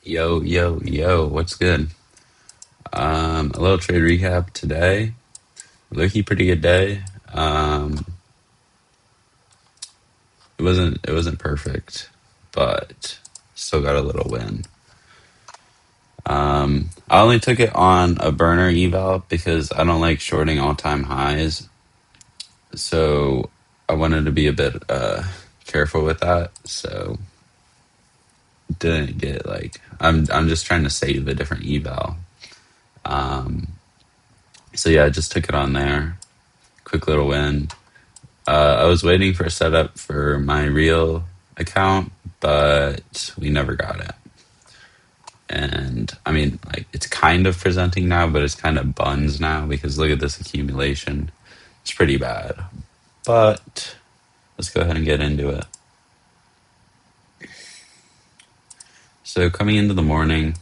Yo, yo, yo, what's good? A little trade recap today. Looking pretty good day. It wasn't perfect, but still got a little win. I only took it on a burner eval because I don't like shorting all time highs. So I wanted to be a bit careful with that. So didn't get like I'm just trying to save a different eval. So yeah, I just took it on there. Quick little win. I was waiting for a setup for my real account, but we never got it. And I mean, like, it's kind of presenting now, but it's kind of buns now because look at this accumulation. It's pretty bad. But let's go ahead and get into it. So, coming into the morning,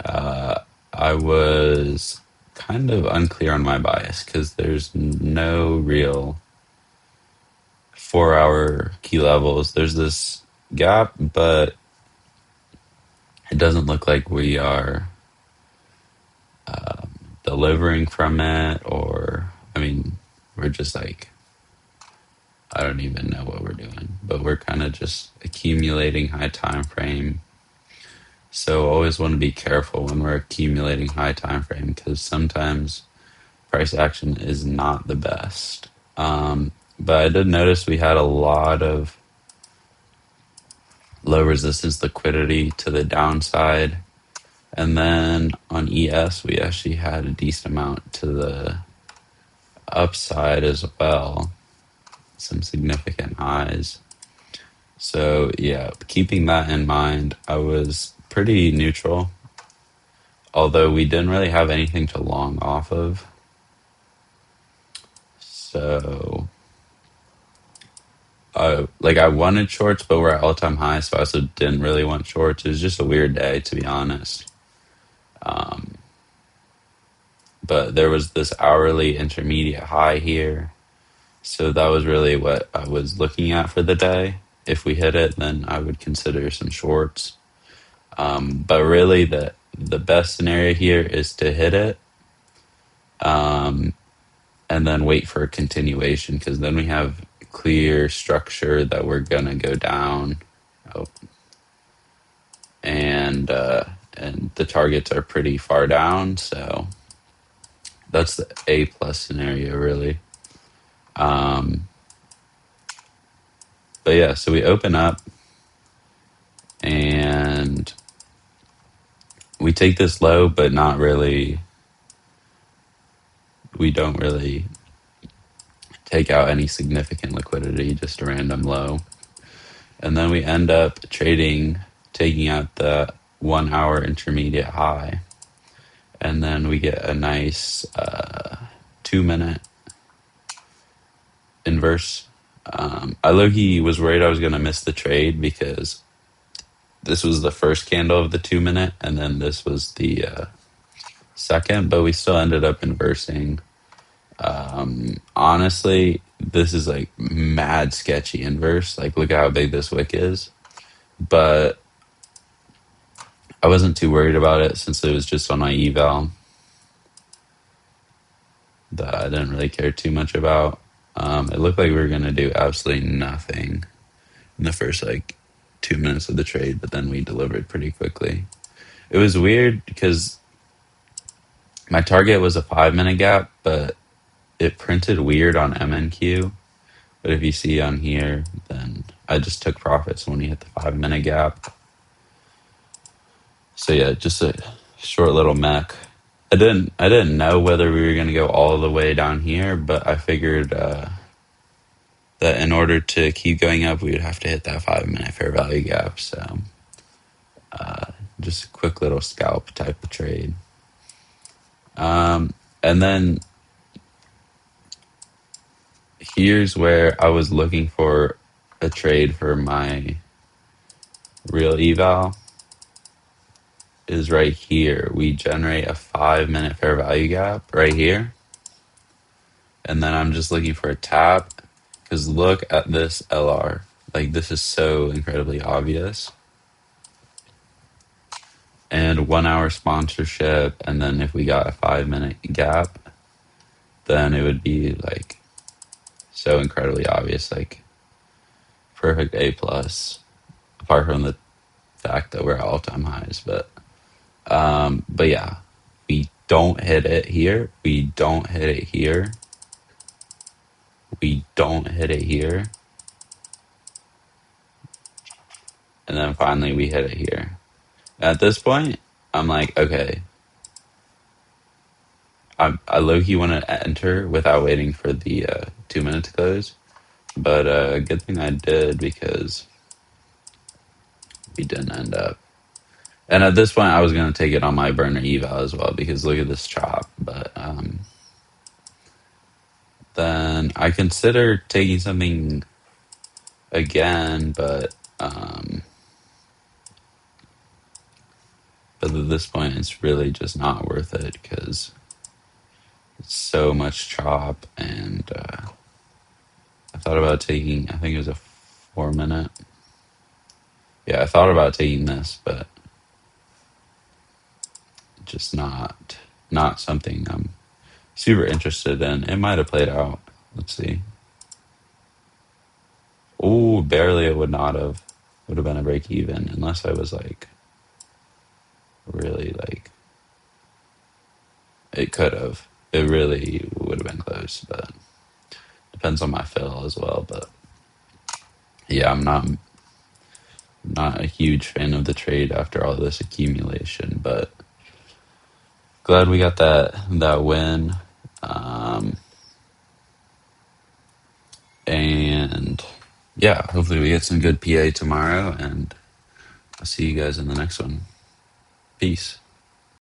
I was kind of unclear on my bias because there's no real 4 hour key levels. There's this gap, but it doesn't look like we are delivering from it, or I mean, we're just like, I don't even know what we're doing, but we're kind of just accumulating high time frame. So always want to be careful when we're accumulating high time frame because sometimes price action is not the best. But I did notice we had a lot of low resistance liquidity to the downside. And then on ES, we actually had a decent amount to the upside as well, some significant highs. So, yeah, keeping that in mind, I was pretty neutral, although we didn't really have anything to long off of. So, I wanted shorts, but we're at all time highs, so I also didn't really want shorts. It was just a weird day, to be honest. But there was this hourly intermediate high here. So that was really what I was looking at for the day. If we hit it, then I would consider some shorts. But really, the best scenario here is to hit it, and then wait for a continuation because then we have clear structure that we're gonna go down. Oh, and the targets are pretty far down, so that's the A plus scenario really. But yeah, so we open up and we take this low, but not really. We don't really take out any significant liquidity, just a random low. And then we end up taking out the 1 hour intermediate high. And then we get a nice 2 minute inverse. I low-key was worried I was going to miss the trade because this was the first candle of the 2 minute, and then this was the second, but we still ended up inversing. Honestly, this is like mad sketchy inverse. Like, look at how big this wick is. But I wasn't too worried about it since it was just on my eval that I didn't really care too much about. It looked like we were going to do absolutely nothing in the first like 2 minutes of the trade, but then we delivered pretty quickly. It was weird because my target was a 5 minute gap, but it printed weird on MNQ. But if you see on here, then I just took profits when we hit the 5 minute gap. So yeah, just a short little mech. I didn't know whether we were going to go all the way down here, but I figured that in order to keep going up, we would have to hit that 5 minute fair value gap. So just a quick little scalp type of trade. And then here's where I was looking for a trade for my real eval is right here. We generate a 5 minute fair value gap right here. And then I'm just looking for a tap because look at this LR. Like, this is so incredibly obvious. and 1 hour sponsorship, and then if we got a 5 minute gap, then it would be like so incredibly obvious, like perfect A plus. Apart from the fact that we're at all time highs, but yeah, we don't hit it here. We don't hit it here. We don't hit it here, and then finally we hit it here. At this point, I'm like, okay, I low key want to enter without waiting for the 2 minute to close. But good thing I did because we didn't end up. And at this point, I was going to take it on my burner eval as well because look at this chop. But then I consider taking something again, but at this point, it's really just not worth it because it's so much chop. And I thought about taking, I think it was a 4 minute. Yeah, I thought about taking this, but just not something I'm super interested in. It might have played out. Let's see. Oh, barely. It would not have. Would have been a break even unless I was like really like. It could have. It really would have been close, but depends on my fill as well. But yeah, I'm not a huge fan of the trade after all this accumulation. But glad we got that win. Um, and yeah, hopefully we get some good PA tomorrow, and I'll see you guys in the next one. Peace.